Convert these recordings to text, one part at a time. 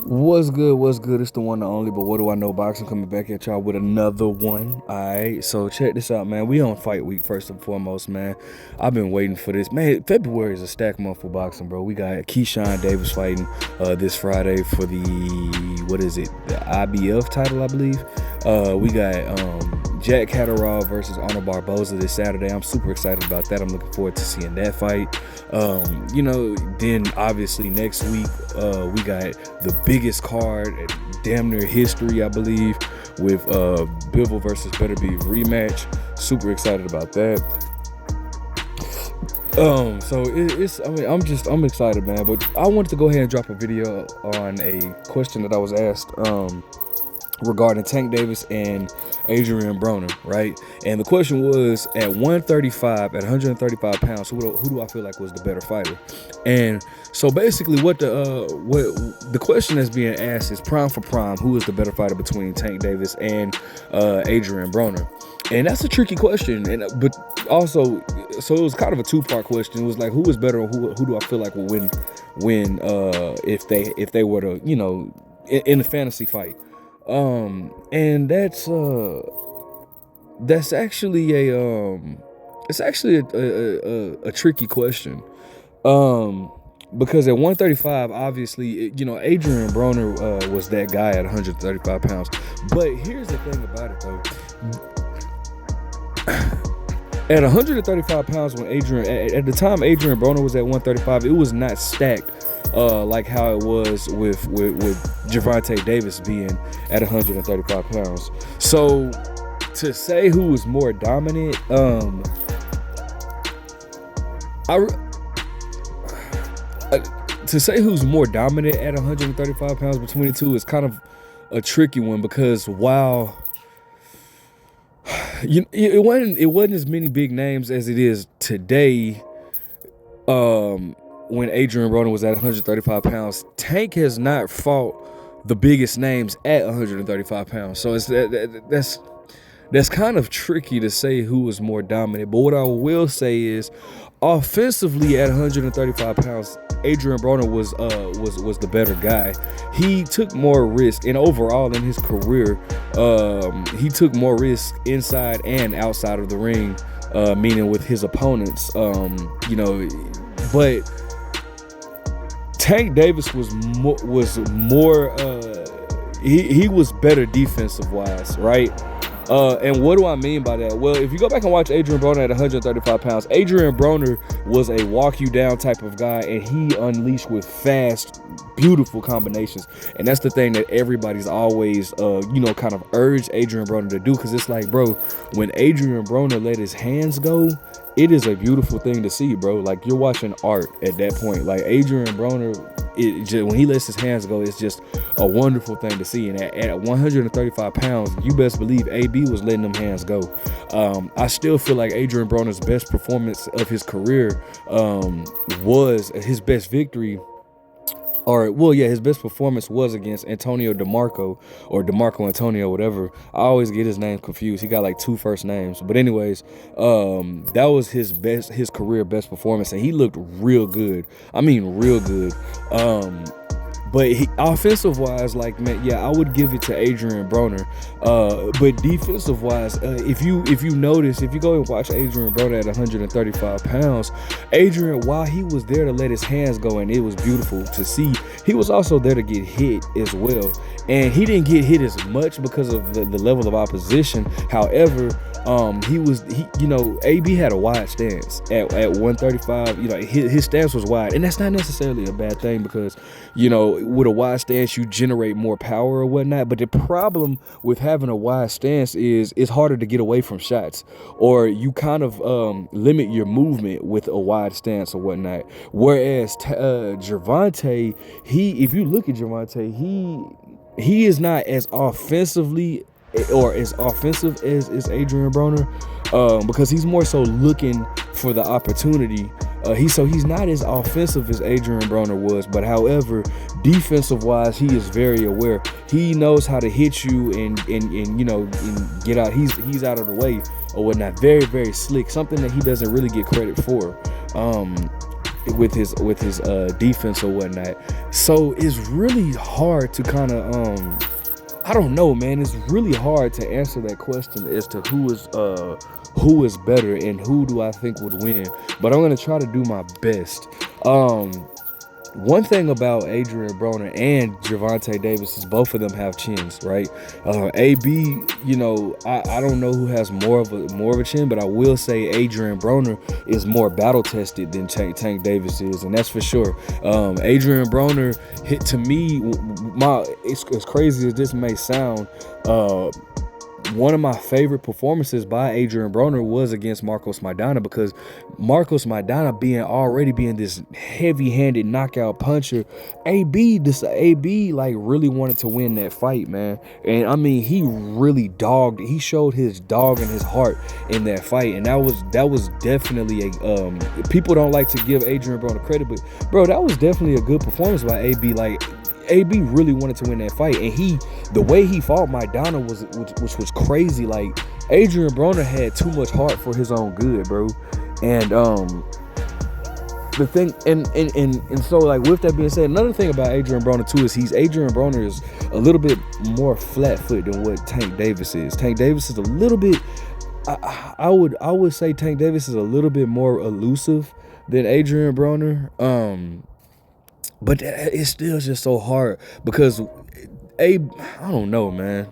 What's good? What's good? It's the one and only, but what do I know? Boxing coming back at y'all with another one. Alright, so check this out, man. We on fight week first and foremost, man. I've been waiting for this. Man, February is a stack month for boxing, bro. We got Keyshawn Davis fighting this Friday for the the IBF title, I believe. We got Jack Catterall versus Arnold Barboza this Saturday. I'm super excited about that. I'm looking forward to seeing that fight. Then obviously next week we got the biggest card at damn near history, I believe, with Bivol versus Beterbiev rematch. Super excited about that. I'm excited, man. But I wanted to go ahead and drop a video on a question that I was asked regarding Tank Davis and Adrien Broner, right? And the question was, at 135 pounds, who do I feel like was the better fighter? And so basically what the question that's being asked is prime for prime, who is the better fighter between Tank Davis and Adrien Broner? And that's a tricky question, but also, so it was kind of a two-part question. It was like, who is better, or who do I feel like will win if they were to, in a fantasy fight. And that's actually a tricky question. Because at 135, obviously, Adrien Broner was that guy at 135 pounds. But here's the thing about it, though. At 135 pounds, at the time Adrien Broner was at 135, it was not stacked like how it was with Gervonta Davis being at 135 pounds. So to say who was more dominant, to say who's more dominant at 135 pounds between the two is kind of a tricky one, because while it wasn't as many big names as it is today, when Adrien Broner was at 135 pounds, Tank has not fought the biggest names at 135 pounds. So that's kind of tricky to say who was more dominant. But what I will say is, offensively at 135 pounds, Adrien Broner was the better guy. He took more risk, and overall in his career, he took more risk inside and outside of the ring, meaning with his opponents. But Tank Davis was more he was better defensive wise, right? And what do I mean by that? Well, if you go back and watch Adrien Broner at 135 pounds, Adrien Broner was a walk you down type of guy, and he unleashed with fast, beautiful combinations. And that's the thing that everybody's always, kind of urged Adrien Broner to do, because it's like, bro, when Adrien Broner let his hands go, it is a beautiful thing to see, bro. Like, you're watching art at that point. Like, Adrien Broner, when he lets his hands go, it's just a wonderful thing to see. And at 135 pounds, you best believe AB was letting them hands go. I still feel like Adrien Broner's best performance of his career was his best victory. His best performance was against Antonio DeMarco, or DeMarco Antonio, whatever. I always get his name confused. He got like two first names. But anyways, that was his career best performance, and he looked real good. I mean, real good. But offensive wise, like, man, yeah, I would give it to Adrien Broner. But defensive wise, if you notice, if you go and watch Adrien Broner at 135 pounds, Adrien, while he was there to let his hands go, and it was beautiful to see, he was also there to get hit as well. And he didn't get hit as much because of the level of opposition. However, AB had a wide stance at 135. His stance was wide, and that's not necessarily a bad thing, because with a wide stance you generate more power or whatnot. But the problem with having a wide stance is it's harder to get away from shots, or you kind of limit your movement with a wide stance or whatnot. Whereas Gervonta, if you look at Gervonta, he is not as offensive as Adrien Broner, because he's more so looking for the opportunity. He's not as offensive as Adrien Broner was, but however, defensive wise, he is very aware. He knows how to hit you and get out. He's out of the way or whatnot. Very, very slick. Something that he doesn't really get credit for. with his defense or whatnot. So it's really hard to kind of I don't know, man. It's really hard to answer that question as to who is better and who do I think would win. But I'm gonna try to do my best. One thing about Adrien Broner and Gervonta Davis is both of them have chins, right? AB, you know, I don't know who has more of a chin, but I will say Adrien Broner is more battle tested than Tank Davis is, and that's for sure. Adrien Broner hit, to me, as crazy as this may sound, one of my favorite performances by Adrien Broner was against Marcos Maidana, because Marcos Maidana being this heavy-handed knockout puncher, AB like really wanted to win that fight, man. And I mean, he really he showed his dog and his heart in that fight, and that was definitely a people don't like to give Adrien Broner credit, but bro, that was definitely a good performance by AB. Like, AB really wanted to win that fight, and the way he fought Maidana which was crazy. Like, Adrien Broner had too much heart for his own good, bro. And the thing, and so, like, with that being said, another thing about Adrien Broner too is Adrien Broner is a little bit more flat-foot than what Tank Davis is. Tank Davis is a little bit, I would say Tank Davis is a little bit more elusive than Adrien Broner. But it's still just so hard because I don't know, man.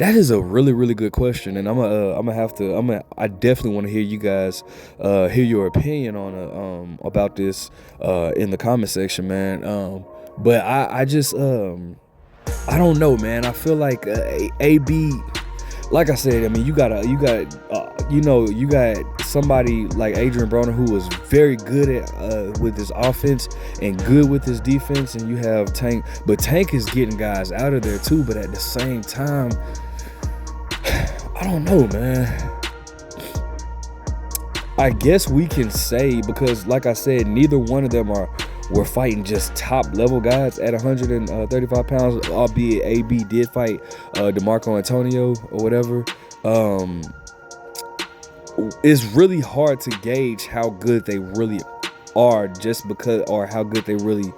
That is a really, really good question, and I definitely want to hear you guys hear your opinion on about this in the comment section, man. But I just I don't know, man. I feel like AB, like I said, I mean, you got somebody like Adrien Broner who was very good at with his offense and good with his defense, and you have Tank, but Tank is getting guys out of there too. But at the same time, I don't know, man. I guess we can say, because like I said, neither one of them were fighting just top level guys at 135 pounds, albeit AB did fight DeMarco Antonio or whatever. It's really hard to gauge how good they really are just because, or how good Adrien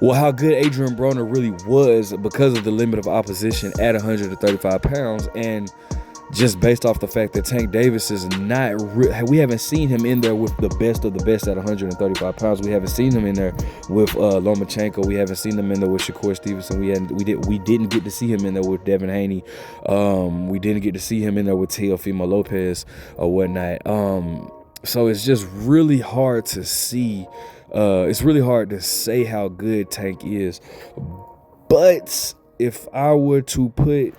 Broner really was because of the limit of opposition at 135 pounds. And just based off the fact that Tank Davis is not, we haven't seen him in there with the best of the best at 135 pounds. We haven't seen him in there with Lomachenko. We haven't seen him in there with Shakur Stevenson. We didn't get to see him in there with Devin Haney. We didn't get to see him in there with Teofimo Lopez or whatnot. So it's just really hard to see. It's really hard to say how good Tank is. But if I were to put,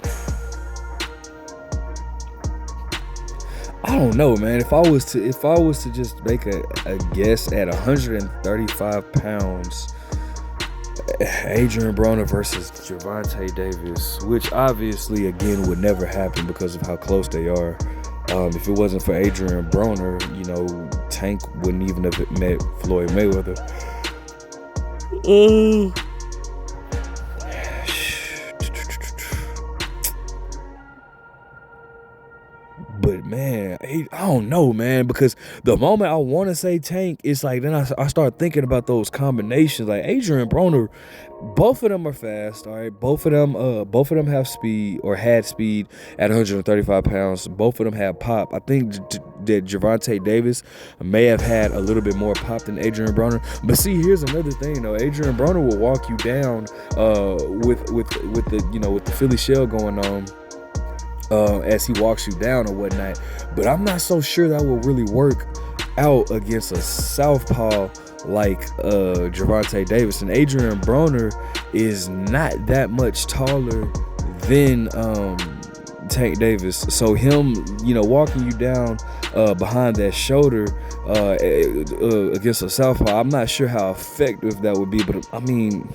I don't know, man. If I was to just make a guess at 135 pounds, Adrien Broner versus Gervonta Davis, which obviously again would never happen because of how close they are. If it wasn't for Adrien Broner, you know, Tank wouldn't even have met Floyd Mayweather. But man, I don't know, man, because the moment I want to say Tank, it's like then I start thinking about those combinations. Like Adrien Broner, both of them are fast. All right, both of them have speed or had speed at 135 pounds. Both of them have pop. I think that Gervonta Davis may have had a little bit more pop than Adrien Broner. But see, here's another thing though. Adrien Broner will walk you down with the Philly shell going on. As he walks you down or whatnot, but I'm not so sure that will really work out against a southpaw like Gervonta Davis. And Adrien Broner is not that much taller than Tank Davis, so him, walking you down behind that shoulder against a southpaw, I'm not sure how effective that would be. But I mean,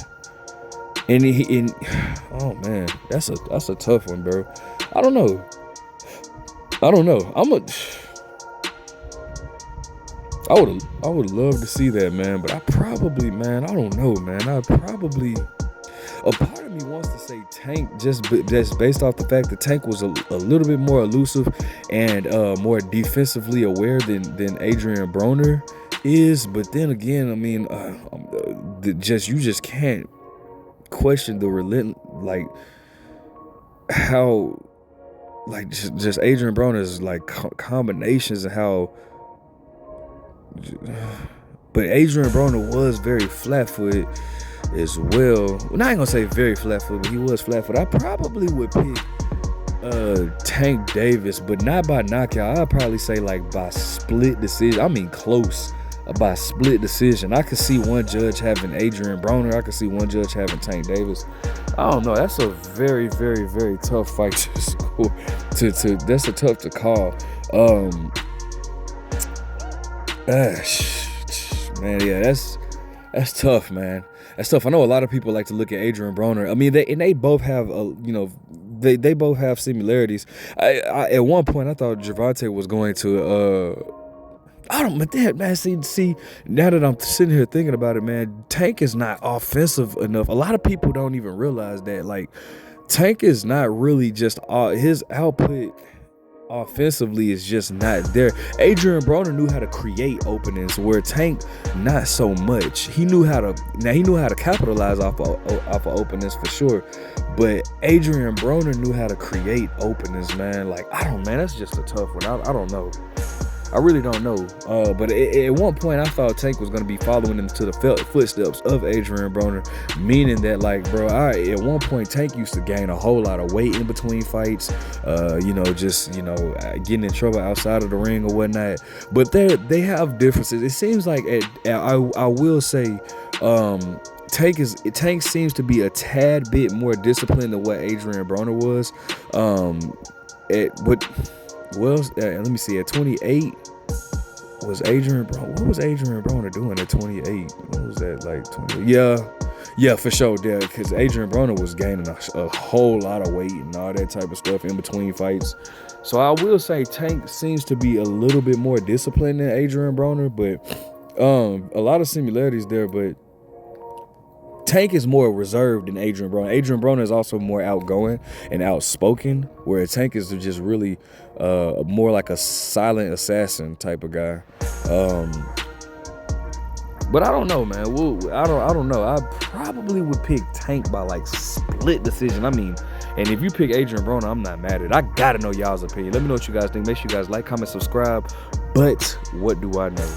oh man, that's a tough one, bro. I don't know. I would love to see that, man. But I don't know, man. A part of me wants to say Tank just based off the fact that Tank was a little bit more elusive and more defensively aware than Adrien Broner is, but then again, I mean, you just can't question the like how, like just Adrien Broner's like combinations and how. But Adrien Broner was very flat-footed as well. Well, I ain't gonna say very flat-footed, but he was flat-footed. I probably would pick Tank Davis, but not by knockout. I'd probably say like by split decision. I mean close. By split decision. I could see one judge having Adrien Broner. I could see one judge having Tank Davis. I don't know. That's a very, very, very tough fight to score. That's a tough to call. Man, yeah, that's tough, man. That's tough. I know a lot of people like to look at Adrien Broner. I mean, they both have they both have similarities. I at one point I thought Gervonta was going to I don't, but that, man, see, now that I'm sitting here thinking about it, man, Tank is not offensive enough. A lot of people don't even realize that. Like, Tank is not really just his output offensively is just not there. Adrien Broner knew how to create openings, where Tank not so much. He knew how to capitalize off of openings for sure, but Adrien Broner knew how to create openings, man. Like, that's just a tough one. I don't know. I really don't know. But at one point, I thought Tank was going to be following into the footsteps of Adrien Broner, meaning that, like, bro, at one point, Tank used to gain a whole lot of weight in between fights, getting in trouble outside of the ring or whatnot. But they have differences. It seems like, I will say, Tank seems to be a tad bit more disciplined than what Adrien Broner was. Let me see. At 28, what was Adrien Broner doing at 28? What was that, like 20? Yeah, for sure. Yeah, because Adrien Broner was gaining a whole lot of weight and all that type of stuff in between fights. So I will say Tank seems to be a little bit more disciplined than Adrien Broner, but a lot of similarities there. But Tank is more reserved than Adrien Broner. Adrien Broner is also more outgoing and outspoken, where Tank is just really more like a silent assassin type of guy. But I don't know, man. I don't know. I probably would pick Tank by like split decision. I mean, and if you pick Adrien Broner, I'm not mad at it. I gotta know y'all's opinion. Let me know what you guys think. Make sure you guys like, comment, subscribe. But what do I know?